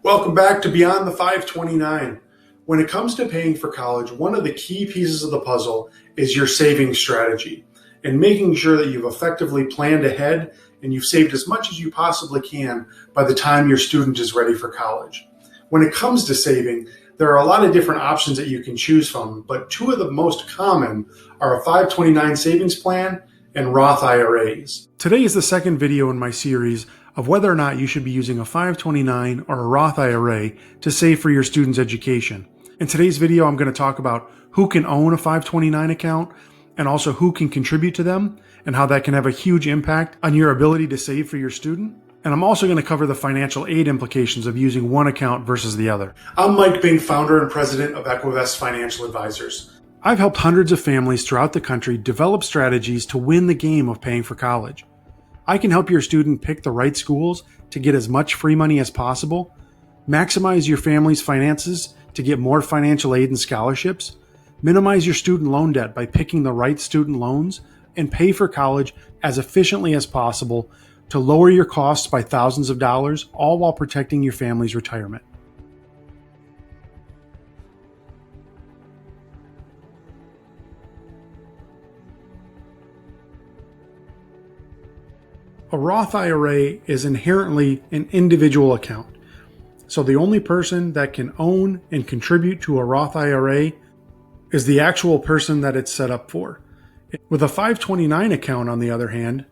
Welcome back to Beyond the 529. When it comes to paying for college, one of the key pieces of the puzzle is your saving strategy and making sure that you've effectively planned ahead and you've saved as much as you possibly can by the time your student is ready for college. When it comes to saving, there are a lot of different options that you can choose from, but two of the most common are a 529 savings plan and Roth IRAs. Today is the second video in my series of whether or not you should be using a 529 or a Roth IRA to save for your student's education. In today's video, I'm going to talk about who can own a 529 account and also who can contribute to them and how that can have a huge impact on your ability to save for your student. And I'm also going to cover the financial aid implications of using one account versus the other. I'm Mike Bing, founder and president of Equivest Financial Advisors. I've helped hundreds of families throughout the country develop strategies to win the game of paying for college. I can help your student pick the right schools to get as much free money as possible, maximize your family's finances to get more financial aid and scholarships, minimize your student loan debt by picking the right student loans, and pay for college as efficiently as possible to lower your costs by thousands of dollars, all while protecting your family's retirement. A Roth IRA is inherently an individual account. So the only person that can own and contribute to a Roth IRA is the actual person that it's set up for. With a 529 account, on the other hand,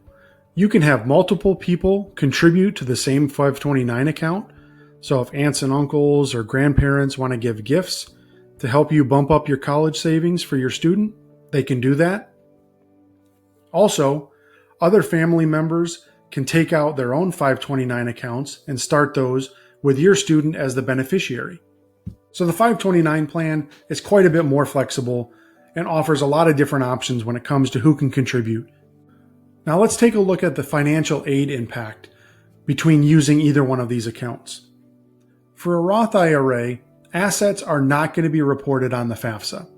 you can have multiple people contribute to the same 529 account. So if aunts and uncles or grandparents want to give gifts to help you bump up your college savings for your student, they can do that. Also, other family members can take out their own 529 accounts and start those with your student as the beneficiary. So the 529 plan is quite a bit more flexible and offers a lot of different options when it comes to who can contribute. Now let's take a look at the financial aid impact between using either one of these accounts. For a Roth IRA, assets are not going to be reported on the FAFSA.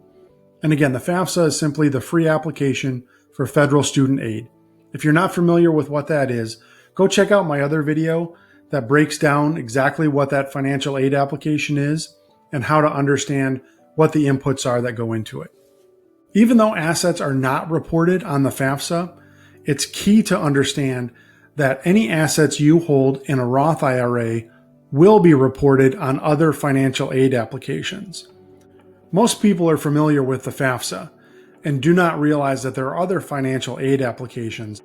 And again, the FAFSA is simply the free application for federal student aid. If you're not familiar with what that is, go check out my other video that breaks down exactly what that financial aid application is and how to understand what the inputs are that go into it. Even though assets are not reported on the FAFSA, it's key to understand that any assets you hold in a Roth IRA will be reported on other financial aid applications. Most people are familiar with the FAFSA and do not realize that there are other financial aid applications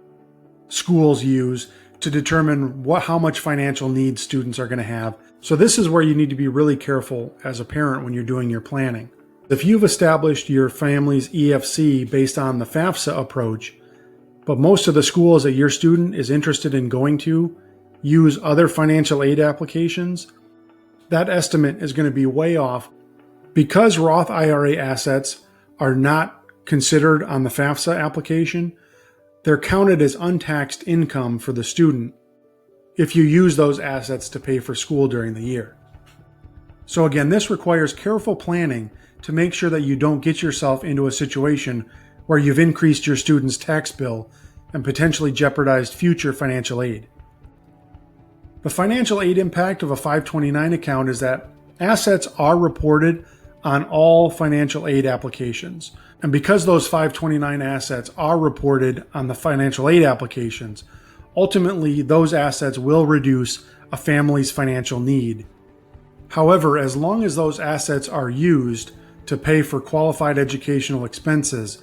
schools use to determine how much financial needs students are going to have. So this is where you need to be really careful as a parent when you're doing your planning. If you've established your family's EFC based on the FAFSA approach, but most of the schools that your student is interested in going to use other financial aid applications, that estimate is going to be way off. Because Roth IRA assets are not considered on the FAFSA application, they're counted as untaxed income for the student if you use those assets to pay for school during the year. So again, this requires careful planning to make sure that you don't get yourself into a situation where you've increased your student's tax bill and potentially jeopardized future financial aid. The financial aid impact of a 529 account is that assets are reported on all financial aid applications. And because those 529 assets are reported on the financial aid applications, ultimately those assets will reduce a family's financial need. However, as long as those assets are used to pay for qualified educational expenses,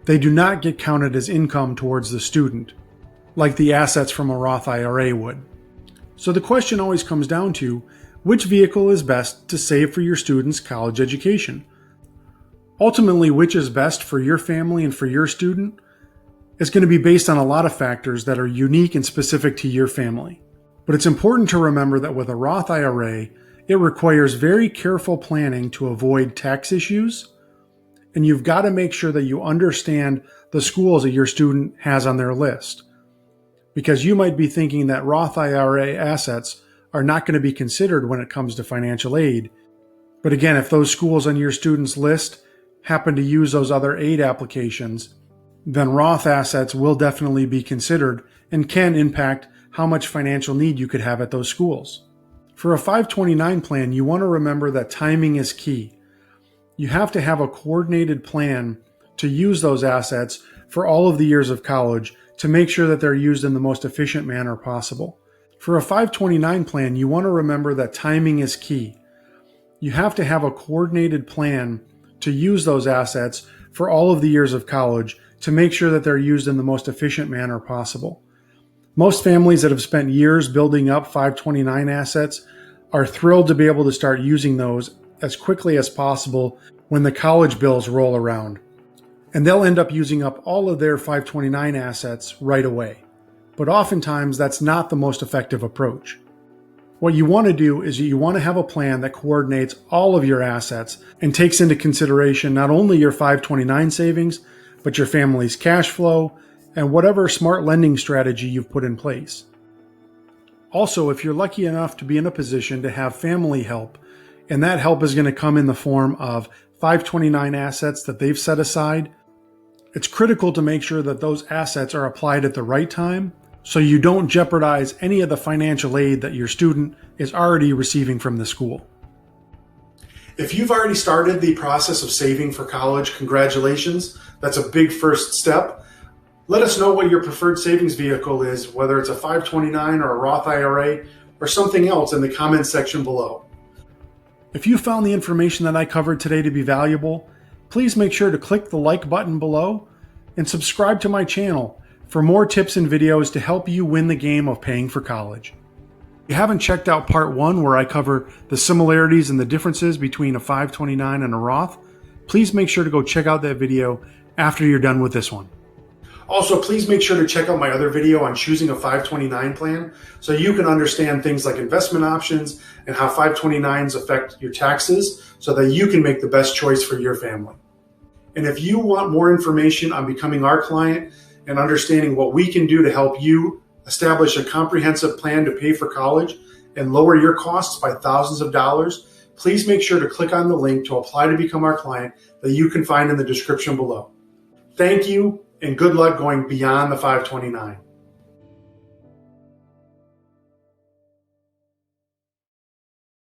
they do not get counted as income towards the student, like the assets from a Roth IRA would. So the question always comes down to, which vehicle is best to save for your student's college education? Ultimately, which is best for your family and for your student is going to be based on a lot of factors that are unique and specific to your family. But it's important to remember that with a Roth IRA, it requires very careful planning to avoid tax issues, and you've got to make sure that you understand the schools that your student has on their list. Because you might be thinking that Roth IRA assets are not going to be considered when it comes to financial aid. But again, if those schools on your student's list happen to use those other aid applications, then Roth assets will definitely be considered and can impact how much financial need you could have at those schools. For a 529 plan, you want to remember that timing is key. You have to have a coordinated plan to use those assets for all of the years of college to make sure that they're used in the most efficient manner possible. For a 529 plan, you want to remember that timing is key. You have to have a coordinated plan to use those assets for all of the years of college to make sure that they're used in the most efficient manner possible. Most families that have spent years building up 529 assets are thrilled to be able to start using those as quickly as possible when the college bills roll around. And they'll end up using up all of their 529 assets right away. But oftentimes that's not the most effective approach. What you want to do is you want to have a plan that coordinates all of your assets and takes into consideration not only your 529 savings, but your family's cash flow and whatever smart lending strategy you've put in place. Also, if you're lucky enough to be in a position to have family help, and that help is going to come in the form of 529 assets that they've set aside, it's critical to make sure that those assets are applied at the right time so you don't jeopardize any of the financial aid that your student is already receiving from the school. If you've already started the process of saving for college, congratulations. That's a big first step. Let us know what your preferred savings vehicle is, whether it's a 529 or a Roth IRA or something else in the comments section below. If you found the information that I covered today to be valuable, please make sure to click the like button below and subscribe to my channel for more tips and videos to help you win the game of paying for college. If you haven't checked out part 1 where I cover the similarities and the differences between a 529 and a Roth, please make sure to go check out that video after you're done with this one. Also, please make sure to check out my other video on choosing a 529 plan so you can understand things like investment options and how 529s affect your taxes so that you can make the best choice for your family. And if you want more information on becoming our client and understanding what we can do to help you establish a comprehensive plan to pay for college and lower your costs by thousands of dollars, please make sure to click on the link to apply to become our client that you can find in the description below. Thank you, and good luck going beyond the 529.